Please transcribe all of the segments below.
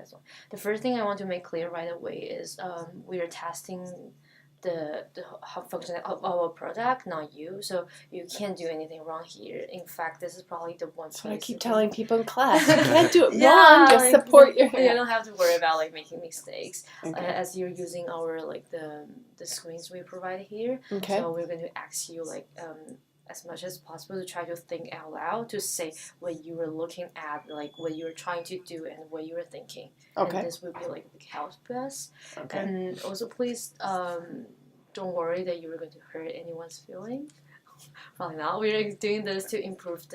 that's all. The first thing I want to make clear right away is we are testing the function of our product, not you. So you can't do anything wrong here. In fact, this is probably the one So I place keep you telling can- people in class, you can't do it Yeah, wrong, just like, support your you don't have to worry about like making mistakes. Okay. As you're using our like the screens we provide here. Okay. So we're going to ask you like as much as possible to try to think out loud to say what you were looking at, like what you were trying to do and what you were thinking. Okay. And this will be like help us. Okay. And also please don't worry that you were going to hurt anyone's feelings. Probably not. We're doing this to improve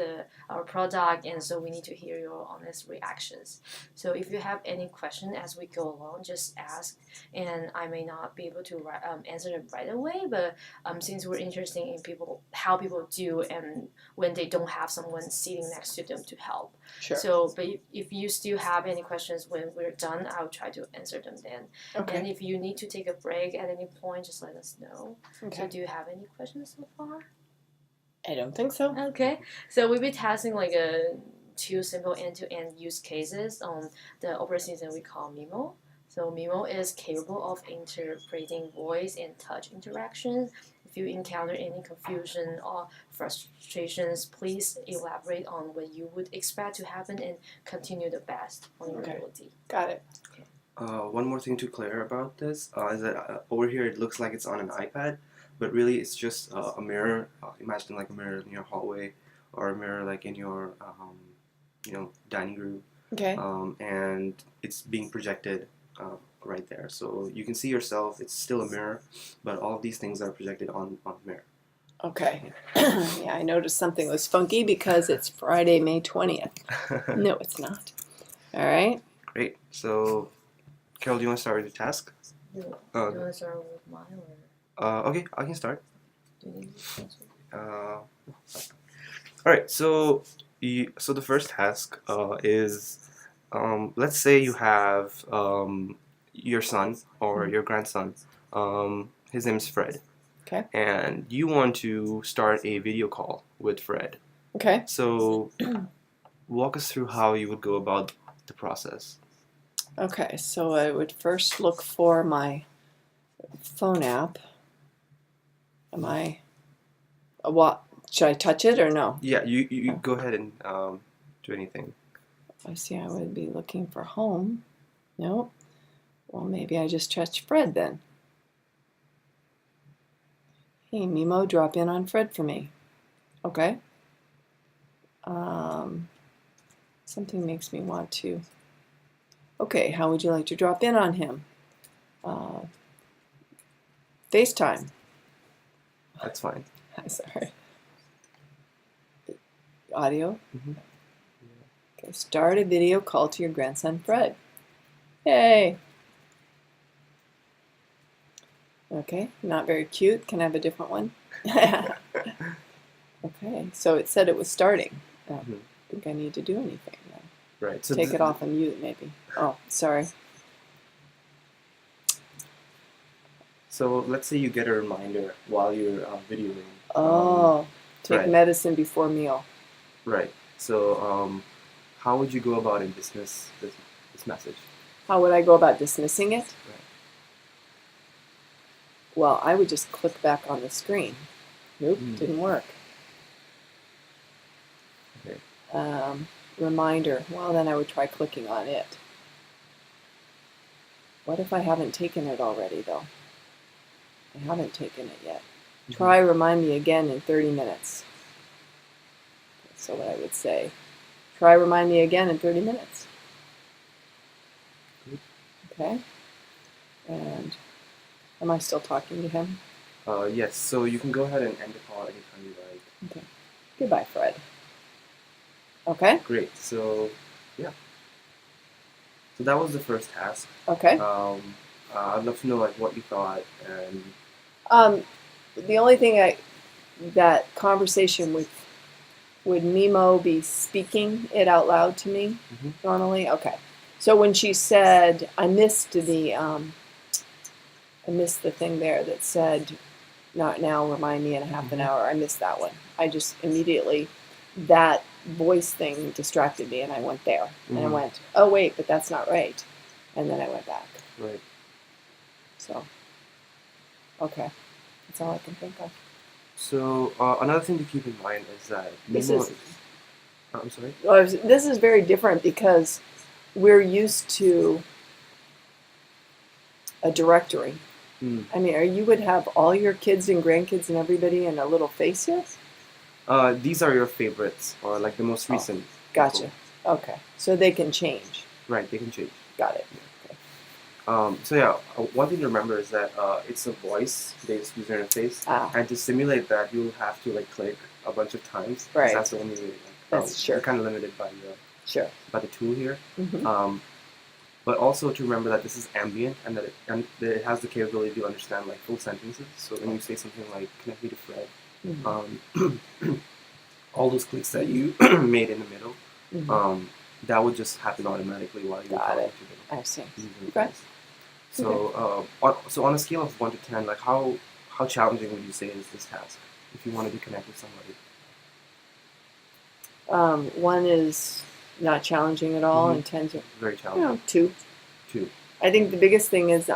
our product, and so we need to hear your honest reactions. So if you have any question as we go along, just ask, and I may not be able to answer them right away, but since we're interested in how people do, and when they don't have someone sitting next to them to help. Sure. So, but if you still have any questions when we're done, I'll try to answer them then. Okay. And if you need to take a break at any point, just let us know. Okay. So do you have any questions so far? I don't think so. Okay, so we'll be testing like two simple end-to-end use cases on the operating system we call Mimo. So Mimo is capable of interpreting voice and touch interactions. If you encounter any confusion or frustrations, please elaborate on what you would expect to happen and continue the best on your ability. Got it. Okay. One more thing to clear about this is that over here it looks like it's on an iPad, but really it's just a mirror. Imagine like a mirror in your hallway or a mirror like in your dining room. Okay. And it's being projected right there. So you can see yourself. It's still a mirror, but all of these things are projected on the mirror. Okay. Yeah, I noticed something was funky because it's Friday, May 20th. No, it's not. All right. Great. So, Carol, do you want to start with the task? Do you want to start with mine or? Okay, I can start. Do you need to answer? All right. So the first task is, let's say you have your son or your grandson. His name is Fred. Okay. And you want to start a video call with Fred. Okay. So, walk us through how you would go about the process. Okay, so I would first look for my phone app. What? Should I touch it or no? Yeah, you go ahead and do anything. I see I would be looking for home. Nope. Well, maybe I just touch Fred then. Hey, Mimo, drop in on Fred for me. Okay. Something makes me want to. Okay, how would you like to drop in on him? FaceTime. That's fine. I'm sorry. Audio? Mm-hmm. Okay, start a video call to your grandson, Fred. Hey! Okay, not very cute. Can I have a different one? Okay, so it said it was starting. I don't think I need to do anything now. Right. So Take it off and mute, maybe. Oh, sorry. So let's say you get a reminder while you're videoing. Take right. medicine before meal. Right. So how would you go about and dismiss this message? How would I go about dismissing it? Right. Well, I would just click back on the screen. Nope, didn't work. Okay. Reminder. Well, then I would try clicking on it. What if I haven't taken it already, though? I haven't taken it yet. Try remind me again in 30 minutes. So what I would say, try remind me again in 30 minutes. Okay. And am I still talking to him? Yes. So you can go ahead and end the call anytime you like. Okay. Goodbye, Fred. Okay. Great. So yeah. So that was the first task. Okay. I'd love to know like what you thought and. The only thing that conversation would Mimo be speaking it out loud to me normally? Okay. So when she said, I missed the thing there that said, not now, remind me in a half an hour. I missed that one. I just immediately, that voice thing distracted me and I went there. And I went, oh wait, but that's not right. and then I went back. Right. So, okay. That's all I can think of. So another thing to keep in mind is that This Mimo is- I'm sorry. This is very different because we're used to a directory. Hmm. I mean, you would have all your kids and grandkids and everybody in a little face here? These are your favorites, or like the most recent. Gotcha. people. Okay. So they can change. Right, they can change. Got it. Okay. So yeah, one thing to remember is that it's a voice-based user interface, Ah, and to simulate that, you'll have to like click a bunch of times. 'Cause Right. That's the only way. That's sure. You're kind of limited Sure. by the tool here. Hmm. But also to remember that this is ambient and that it has the capability to understand like full sentences. So when you say something like "connect me to Fred," all those clicks that you made in the middle, that would just happen automatically while you were Got talking it. to the I see. user Okay. interface. So, on a scale of 1 to 10, like how challenging would you say is this task if you wanted to connect with somebody? One is not challenging at all, Mhm. and 10's, Very challenging. 2. 2. I think the biggest thing is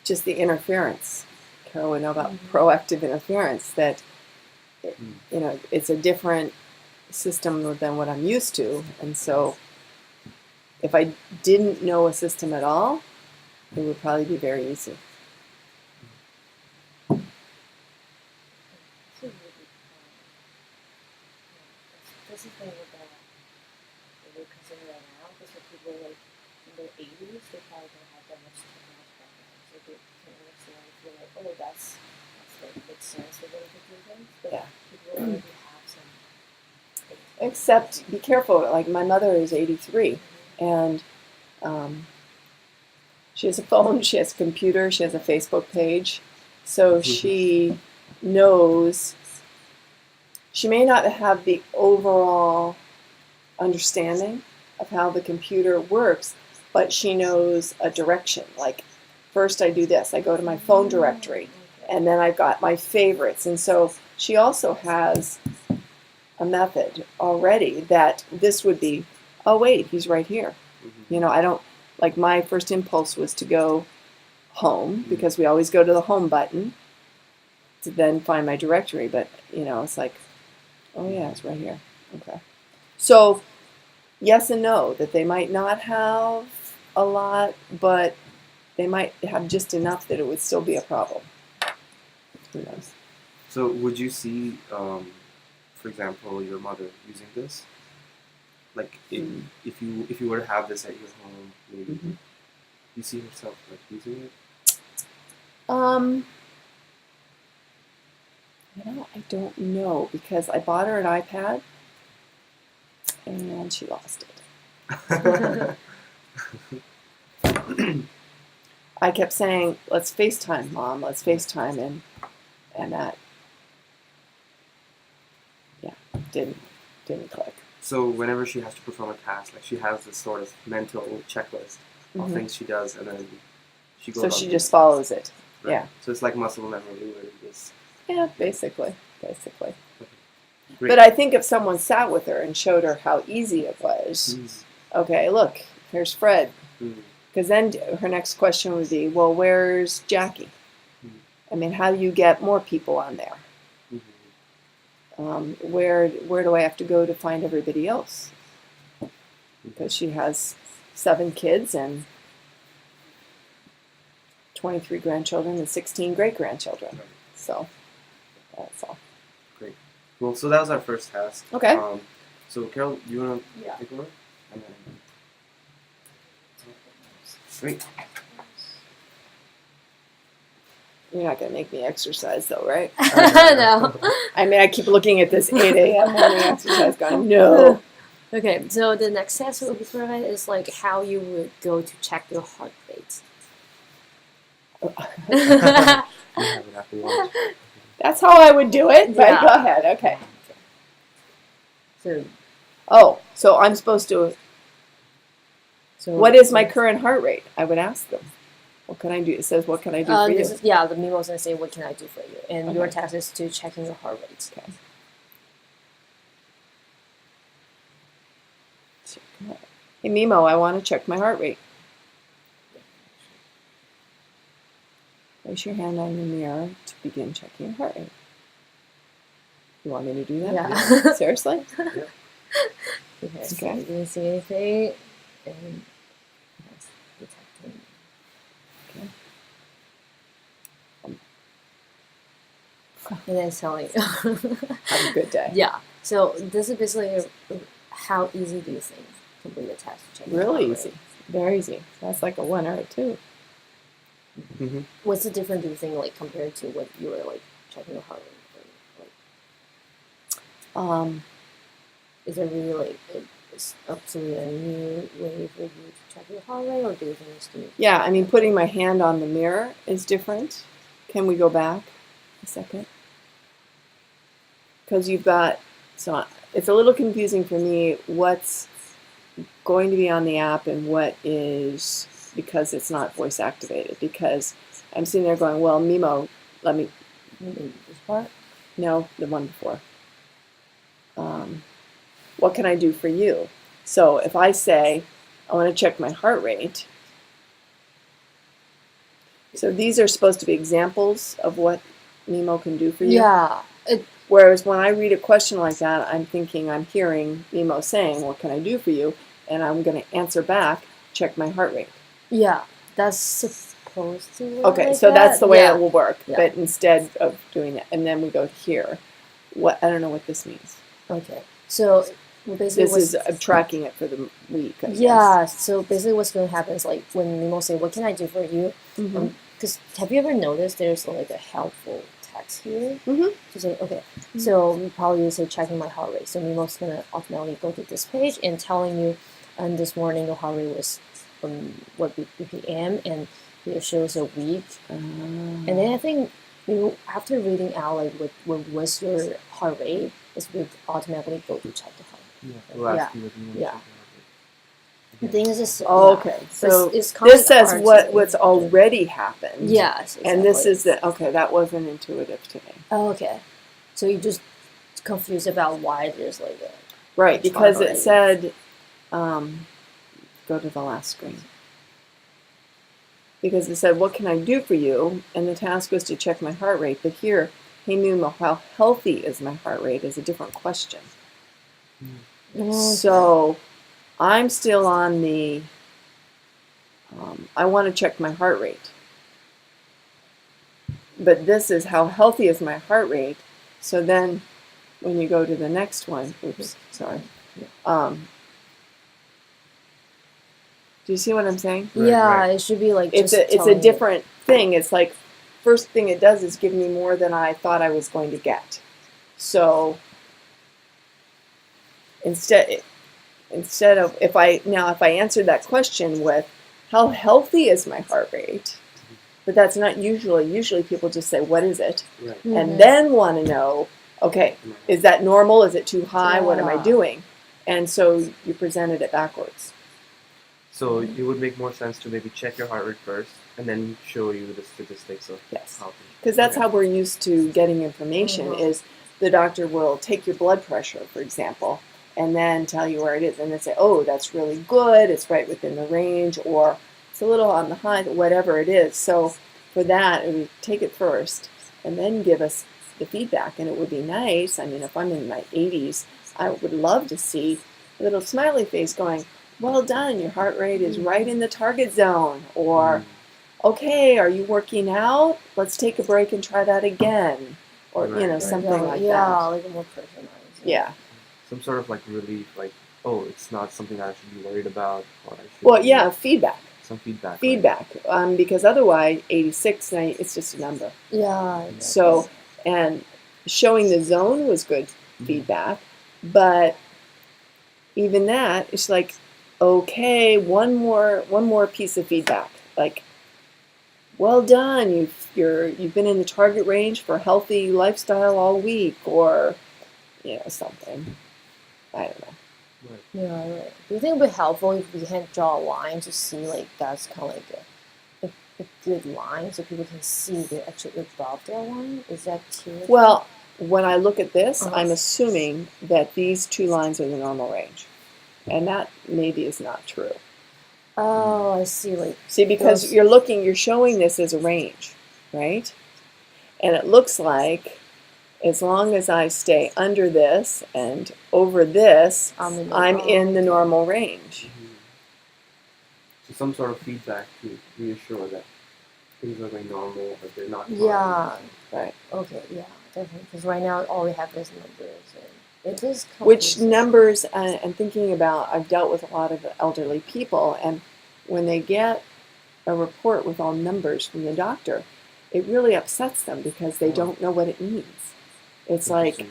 just the interference. Carol would know about proactive interference. That it's a different system than what I'm used to, and so if I didn't know a system at all, it would probably be very easy. That's the thing about what we're considering right now, because for people like in their 80s, they probably don't have that much technology background, so they can understand and feel like, oh, that's like makes sense for them to do things. But Yeah. people already have some. Except be careful. Like my mother is 83, and she has a phone, she has a computer, she has a Facebook page, so she knows. She may not have the overall understanding of how the computer works, but she knows a direction. Like, first I do this, I go to my phone directory, and then I've got my favorites. And so she also has a method already that this would be, oh, wait, he's right here. You know, I don't, like my first impulse was to go home because we always go to the home button to then find my directory. But, it's like, oh, yeah, it's right here. Okay. So, yes and no, that they might not have a lot, but they might have just enough that it would still be a problem. Who knows? So would you see, for example, your mother using this? Like, if you were to have this at your home, maybe you see yourself like using it? I don't know because I bought her an iPad and she lost it. I kept saying, "Let's FaceTime, Mom. Let's FaceTime," and that, didn't click. So whenever she has to perform a task, like she has this sort of mental checklist of things she does, and then she goes. So on she to just it. follows it. Right. Yeah. So it's like muscle memory, where you just. Yeah, basically. Great. But I think if someone sat with her and showed her how easy it was, okay, look, here's Fred. Because then her next question would be, well, where's Jackie? I mean, how do you get more people on there? Where do I have to go to find everybody else? Because she has 7 kids and 23 grandchildren and 16 great-grandchildren. So that's all. Great. Well, so that was our first task. Okay. So Carol, you want to Yeah. take over? And then... Great. You're not going to make me exercise, though, right? No. I mean, I keep looking at this 8 a.m. morning exercise going, no. Okay, so the next test will be provided is like how you would go to check your heart rate. You have it after lunch. That's how I would do it, but Yeah. go ahead. Okay. So, So I'm supposed to, so what is my current heart rate? I would ask them. What can I do? It says, what can I do for you? this is, yeah, the Mimo is gonna say, "What can I do for you?" And your Okay. task is to checking your heart rate. Okay. Hey Mimo, I want to check my heart rate. Place your hand on the mirror to begin checking your heart rate. You want me to do that? Yeah. Seriously? Okay, so Okay. we didn't see anything, and that's detecting. Okay. And then telling. Have a good day. Yeah. So this is basically how easy do you think complete the test? Check your Really heart easy. rate? Very easy. That's like a 1 or a 2. Mm-hmm. What's the difference do you think like compared to what you were like checking your heart rate? Like, is it really like it's absolutely a new way for you to check your heart rate, or do you think it's new? Yeah, I mean, putting my hand on the mirror is different. Can we go back a second? Because you've got, so it's a little confusing for me what's going to be on the app and what is, because it's not voice activated. Because I'm sitting there going, well, Mimo, let me, This part? no, the one before. What can I do for you? So if I say, I want to check my heart rate, so these are supposed to be examples of what Mimo can do for you. Yeah. Whereas when I read a question like that, I'm thinking, I'm hearing Mimo saying, what can I do for you? And I'm going to answer back, check my heart rate. Yeah. That's supposed to work. Okay, like so that's that? the way Yeah. it will work. Yeah. But instead of doing that, and then we go here. What, I don't know what this means. Okay. So basically, This is tracking it for the week, I yeah. So basically, what's going to happen is like when Mimo say, "What can I do for you?" guess. Because have you ever noticed there's like a helpful text here? Mhm. To say, okay, so we probably say checking my heart rate. So Mimo's gonna automatically go to this page and telling you, and this morning your heart rate was what BPM, and it shows a week. And then I think after reading out like what was your heart rate, it would automatically go to check the heart rate. Yeah. We'll ask you what you want to Yeah. check The thing is just Okay, yeah. so it's kind this of says hard what's to- already happened. Yes, exactly. And this is the, okay, that wasn't intuitive to me. Oh, okay. So you just confused about why there's like a Right, a because chart it already. said, go to the last screen. Because it said, what can I do for you? And the task was to check my heart rate. But here, hey Mimo, how healthy is my heart rate is a different question. Okay. So I'm still on the, I want to check my heart rate. But this is how healthy is my heart rate. So then when you go to the next one, oops, sorry. Do you see what I'm saying? Right, yeah, right. it should be like It's just a telling you. different thing. It's like first thing it does is give me more than I thought I was going to get. So instead of if I answered that question with how healthy is my heart rate, but that's not usually people just say what is it, Right. Mhm. and then want to know, okay, is that normal, is it too high, what am I Yeah. doing? And so you presented it backwards. So it would make more sense to maybe check your heart rate first and then show you the statistics of Yes. how. Because that's Okay. how we're used to getting information Mhm. is the doctor will take your blood pressure, for example, and then tell you where it is, and then say, oh, that's really good, it's right within the range, or it's a little on the high, whatever it is. So for that, it would take it first and then give us the feedback, and it would be nice. I mean, if I'm in my 80s, I would love to see a little smiley face going, well done, your heart rate is right in the target zone, or okay, are you working out? Let's take a break and try that again. Or, Right, right. something Yeah, like yeah, that. like a more personalized. Yeah. Some sort of like relief, like, oh, it's not something that I should be worried about, or I should Well, be- yeah, feedback. some feedback. Right? Feedback. Because otherwise, 86, it's just a number. Yeah. Exactly. So, and showing the zone was good feedback, but even that, it's like, okay, one more piece of feedback. Like, well done, you've been in the target range for healthy lifestyle all week, or something. I don't know. Right. Yeah, right. Do you think it would be helpful if we can draw a line to see like that's kind of like a good line so people can see they're actually above their line? Is that true? Well, when I look at this, Uh-huh. I'm assuming that these two lines are the normal range. And that maybe is not true. Oh, I see. Like, See, because those- you're showing this as a range, right? And it looks like as long as I stay under this and over this, I'm in the okay. normal range. So some sort of feedback to reassure that things are going normal, but they're not. Yeah. Right. Okay. Yeah. Definitely. Because right now all we have is numbers, and it is Which confusing. numbers, and thinking about, I've dealt with a lot of elderly people, and when they get a report with all numbers from the doctor, it really upsets them because they don't know what it means. It's like,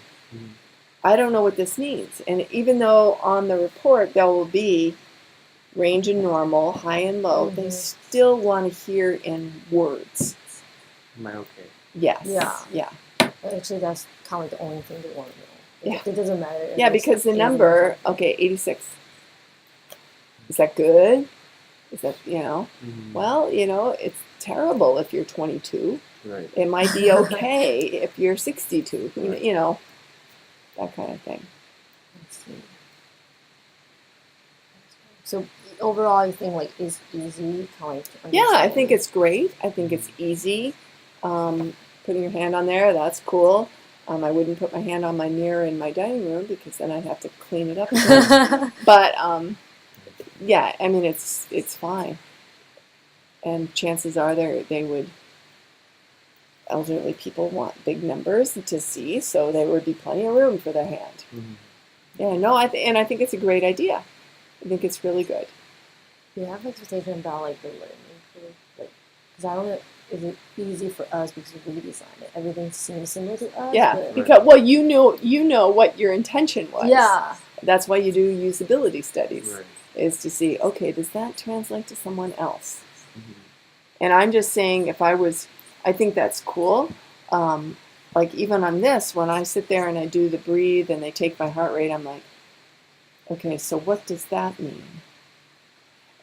I don't know what this means. And even though on the report there will be range and normal, high and low, they still want to hear in words. Am I okay? Yes. Yeah. Yeah. Actually, that's kind of the only thing they want to know. Yeah. It doesn't matter. if Yeah, it's because the 80 number, okay, 86. Is that good? Is that, well, it's terrible if you're 22. Right. It might be okay if you're 62. Right. That kind of thing. Let's see. So overall, I think like it's easy, kind of. To Yeah, I understand. think it's great. I think it's easy. Putting your hand on there, that's cool. I wouldn't put my hand on my mirror in my dining room because then I'd have to clean it up again. But yeah, I mean it's fine. And chances are elderly people want big numbers to see, so there would be plenty of room for their hand. Yeah, no, I think it's a great idea. I think it's really good. Do you have expectation about like the learning curve? Like, because I don't know, is it easy for us because we designed it? Everything seems similar to us. Yeah, but- because you know what your intention was. Yeah. That's why you do usability studies. Right. Is to see, okay, does that translate to someone else? And I'm just saying, I think that's cool. Like even on this, when I sit there and I do the breathe and they take my heart rate, I'm like, okay, so what does that mean?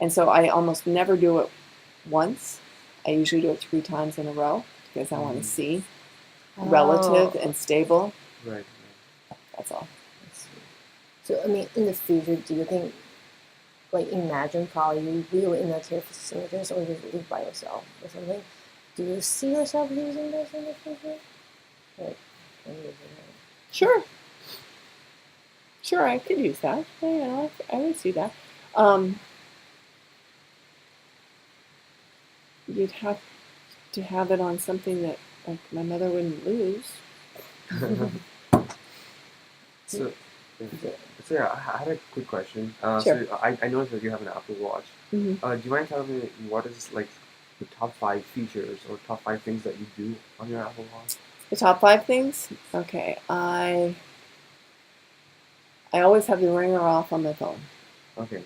And so I almost never do it once. I usually do it 3 times in a row because I want to see relative and stable. Right. That's all. So I mean, in the future, do you think, like, imagine probably you will in a care facilities or you live by yourself or something? Do you see yourself using this in the future? Like, Sure. Sure, I could use that. Yeah, I would see that. You'd have to have it on something that like my mother wouldn't lose. So yeah, I had a quick question. Sure. So I noticed that you have an Apple Watch. Mm-hmm. Do you mind telling me what is like the top 5 features or top 5 things that you do on your Apple Watch? The top 5 things? Okay, I always have the ringer off on my phone. Okay.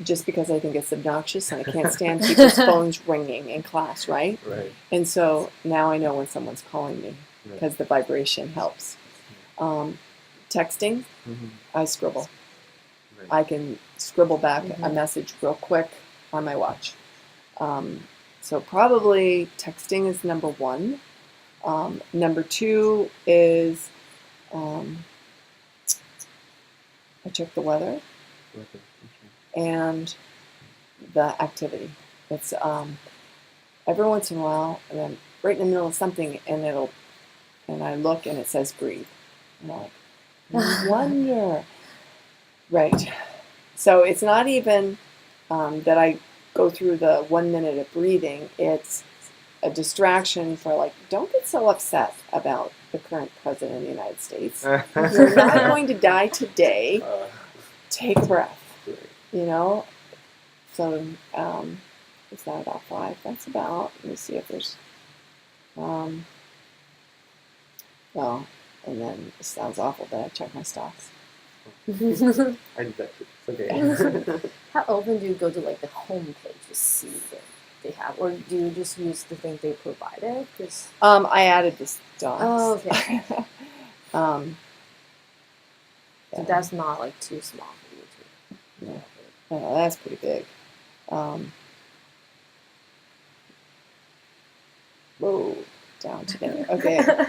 Just because I think it's obnoxious and I can't stand people's phones ringing in class, right? Right. And so now I know when someone's calling me because the vibration helps. Texting, I scribble. Right. I can scribble back a message real quick on my watch. So probably texting is number 1. Number 2 is I check the weather and the activity. It's every once in a while, and I'm right in the middle of something, and I look and it says breathe. And I'm like, no wonder. Right. So it's not even that I go through the 1 minute of breathing. It's a distraction for like, don't get so upset about the current president of the United States. You're not going to die today. Take a breath. So is that about 5? That's about, let me see if there's, well, and then it sounds awful, but I check my stocks. I do that too. It's okay. How often do you go to like the home page to see what they have, or do you just use the thing they provided? I added the stocks. Oh, okay. Yeah. So that's not like too small for you to. No, that's pretty big. Whoa, down to there. Okay.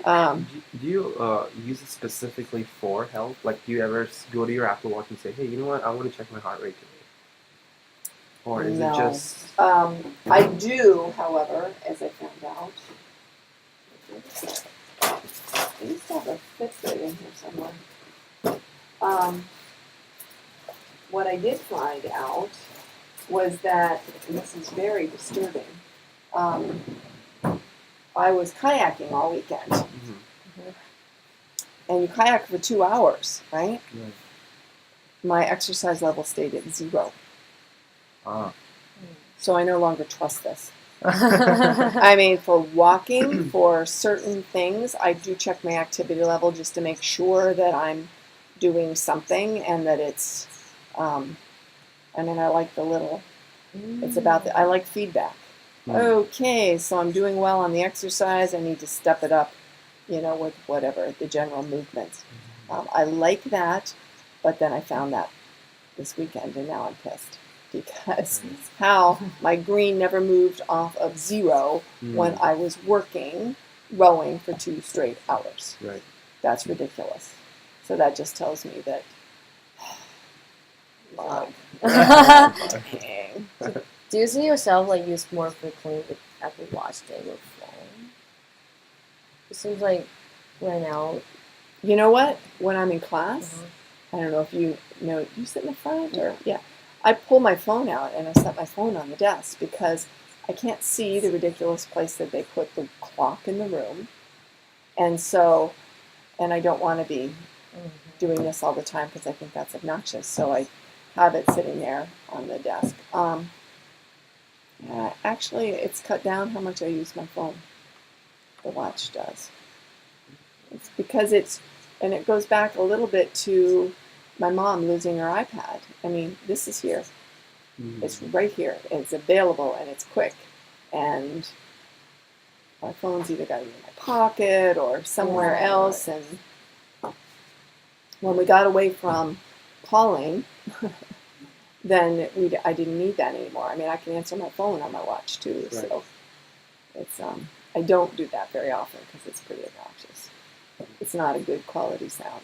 Do you use it specifically for health? Like, do you ever go to your Apple Watch and say, "Hey, you know what? I want to check my heart rate today," or is it No. just? I do, however, as I found out. I used to have a Fitbit in here somewhere. What I did find out was that, and this is very disturbing, I was kayaking all weekend. Mhm. And you kayak for 2 hours, right? Right. My exercise level stayed at 0. Ah. So I no longer trust this. I mean, for walking, for certain things, I do check my activity level just to make sure that I'm doing something and that it's, I mean, I like the little, it's about I like feedback. Okay, so I'm doing well on the exercise, I need to step it up, with whatever, the general movements. I like that, but then I found that this weekend and now I'm pissed. Because how my green never moved off of 0 when I was rowing for 2 straight hours. Right. That's ridiculous. So that just tells me that, log. Do you see yourself like use more frequently with Apple Watch than your phone? It seems like right now. You know what? When I'm in class, I don't know if you sit in the front or yeah. I pull my phone out and I set my phone on the desk because I can't see the ridiculous place that they put the clock in the room. And so, and I don't want to be doing this all the time because I think that's obnoxious. So I have it sitting there on the desk. Actually, it's cut down how much I use my phone. The watch does. It's because and it goes back a little bit to my mom losing her iPad. I mean, this is here. It's right here. It's available and it's quick. And my phone's either got to be in my pocket or somewhere else. And when we got away from calling, then I didn't need that anymore. I mean, I can answer my phone on my watch too. Right. So it's I don't do that very often because it's pretty obnoxious. It's not a good quality sound.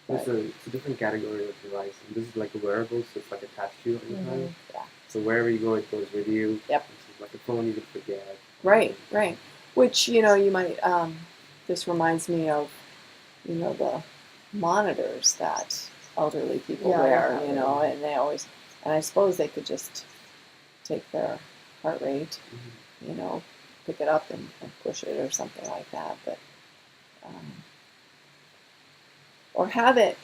It's a different category of device. And this is like a wearable, so it's like attached to you all the time. Yeah. So wherever you go, it goes with you. Yep. This is like a phone you can forget. Right. Which, you might, this reminds me of, the monitors that elderly people wear, and they always, and I suppose they could just take their heart rate, pick it up and push it or something like that. But, or have it,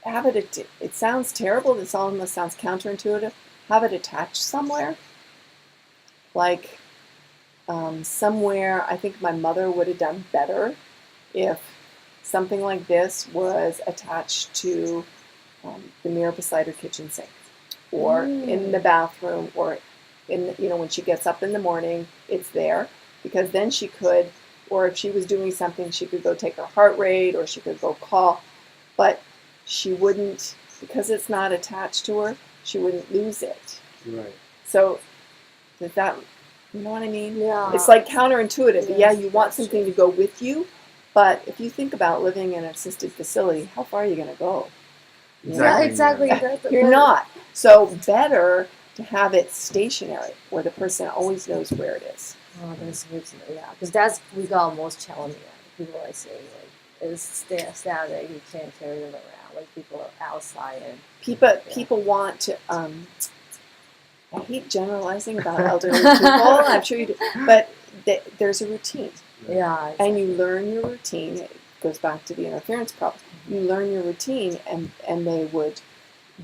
it sounds terrible, this almost sounds counterintuitive, have it attached somewhere, like somewhere. I think my mother would have done better if something like this was attached to the mirror beside her kitchen sink, or in the bathroom, or in when she gets up in the morning, it's there, because then she could, or if she was doing something, she could go take her heart rate, or she could go call, but she wouldn't, because it's not attached to her, she wouldn't lose it. Right. So that, you know what I mean? Yeah. It's like counterintuitive. Yes, yeah, you want something to go with you, but if you think about living in an assisted facility, how far are you going to go? Yeah, exactly. You're not. So better to have it stationary, where the person always knows where it is. Oh, that's good to know. Yeah, because we got most challenging. People are saying it's sad that you can't carry it around. Like people are outside and people want to. I hate generalizing about elderly people. I'm sure you do, but there's a routine. Yeah, exactly. And you learn your routine. It goes back to the interference problem. You learn your routine, and they would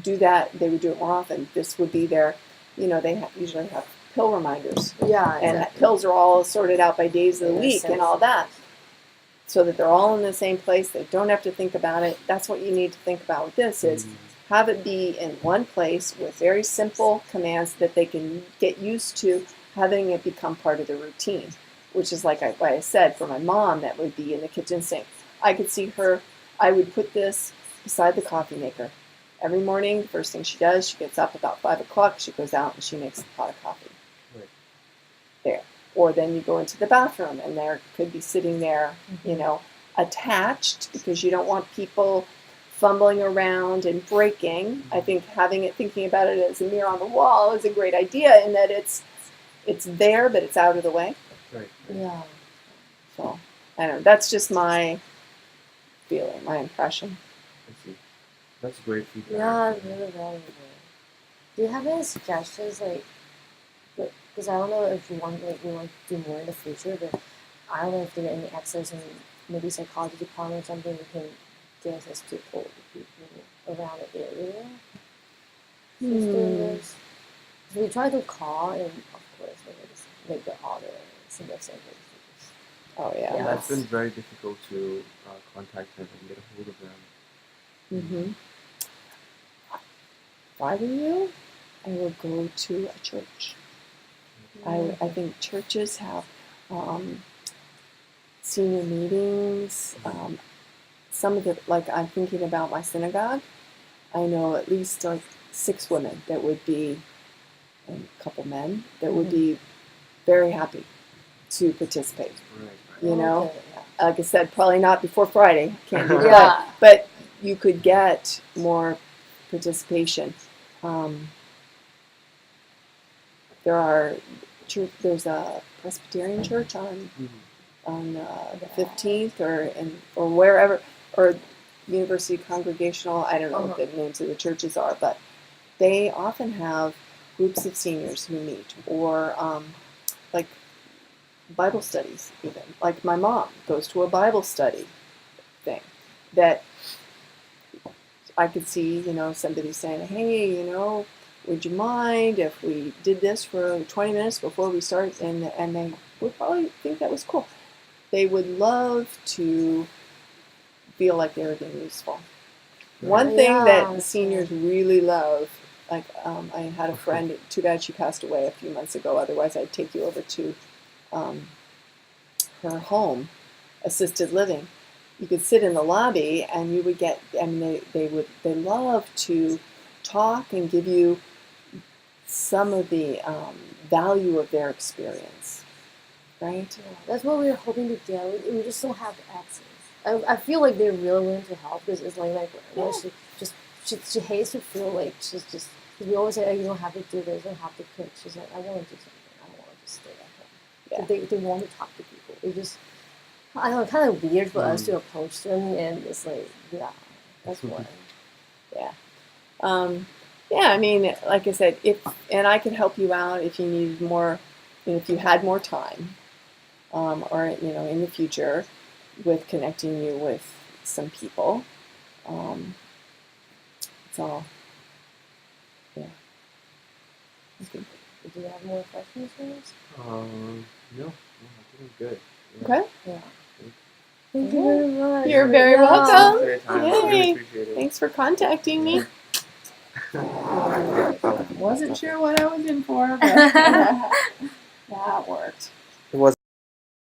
do that. They would do it more often. This would be their, they usually have pill reminders. Yeah, exactly. And pills are all sorted out by days of the week and all that, so that they're all in the same place. They don't have to think about it. That's what you need to think about with this is have it be in one place with very simple commands that they can get used to, having it become part of the routine, which is like I said, for my mom, that would be in the kitchen sink. I could see her, I would put this beside the coffee maker. Every morning, first thing she does, she gets up about 5 o'clock, she goes out and she makes a pot of coffee. Right. There. or then you go into the bathroom and there could be sitting there, you know, attached, because you don't want people fumbling around and breaking. I think thinking about it as a mirror on the wall is a great idea in that it's there, but it's out of the way. Right. Yeah. So I don't know. That's just my feeling, my impression. I see. That's great feedback. Yeah, it's really valuable. Do you have any suggestions, like, because I don't know if we want to do more in the future, but I don't know if there are any access in maybe psychology department or something we can get access to all the people around the area who's doing this. So we try to call, and of course, like the other single centers. Oh yeah. Yeah. That's been very difficult to contact them and get a hold of them. Mm-hmm. If I were you, I would go to a church. I think churches have senior meetings. Some of the, like, I'm thinking about my synagogue. I know at least like 6 women that would be, and a couple men that would be very happy to participate. Right. You know, Okay, yeah. like I said, probably not before Friday. Can't do that. Yeah. But you could get more participation. There's a Presbyterian church on the 15th or wherever, or University Congregational. I don't know what the names of the churches are, but they often have groups of seniors who meet, or like Bible studies even. Like my mom goes to a Bible study thing that I could see, you know, somebody saying, hey, you know, would you mind if we did this for 20 minutes before we start? And they would probably think that was cool. They would love to feel like they were being useful. One thing that the seniors really love, like I had a friend, too bad she passed away a few months ago, otherwise I'd take you over to her home, assisted living. You could sit in the lobby and you would get, and they love to talk and give you some of the value of their experience, right? Yeah, that's what we're hoping to get. We just don't have access. I feel like they're really willing to help, because it's like grandma, she hates to feel like she's just, we always say, oh, you don't have to do this, you don't have to cook. She's like, I want to do something. I don't want to just stay at home. Yeah. They want to talk to people. They just, I don't know, kind of weird for us to approach them, and it's like, yeah, that's why. Yeah. Yeah, I mean, like I said, and I could help you out if you needed more, you know, if you had more time, or, you know, in the future, with connecting you with some people. So, yeah. Do you have more questions for us? No, I think I'm good. Yeah. Okay. Yeah. Thank you very much. You're very Yeah. welcome. Thanks for your time. I Yay. really appreciate it. Thanks for contacting me. Wasn't sure what I was in for, but that worked.